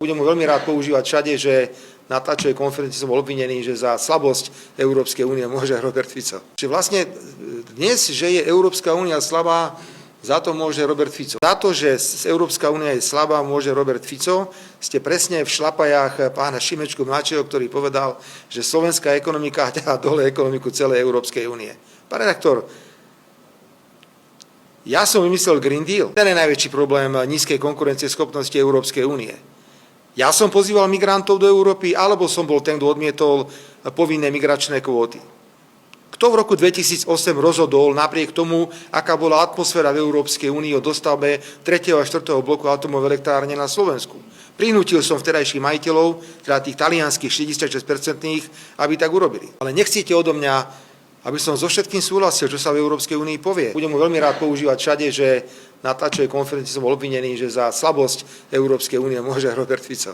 Budem mu veľmi rád používať všade, že na tlačovej konferencii som bol obvinený, že za slabosť Európskej únie môže Robert Fico. Čiže vlastne dnes, že je Európska únia slabá, za to môže Robert Fico. Za to, že Európska únia je slabá, môže Robert Fico. Ste presne v šlapajách pána Šimečku mladšieho, ktorý povedal, že slovenská ekonomika ťahá dole ekonomiku celej Európskej únie. Pán redaktor, ja som vymyslel Green Deal. Ten je najväčší problém nízkej konkurencieschopnosti Európskej únie. Ja som pozýval migrantov do Európy, alebo som bol ten, kto odmietol povinné migračné kvóty. Kto v roku 2008 rozhodol, napriek tomu, aká bola atmosféra v Európskej únii o dostavbe 3. a 4. bloku atomovej elektrárne na Slovensku? Prinútil som vtedajších majiteľov, teda tých talianských 66%, aby tak urobili. Ale nechcíte odo mňa, aby som so všetkým súhlasil, čo sa v Európskej únii povie. Budem mu veľmi rád používať všade, že na tlačovej konferencii som bol obvinený, že za slabosť Európskej únie môže Robert Fico.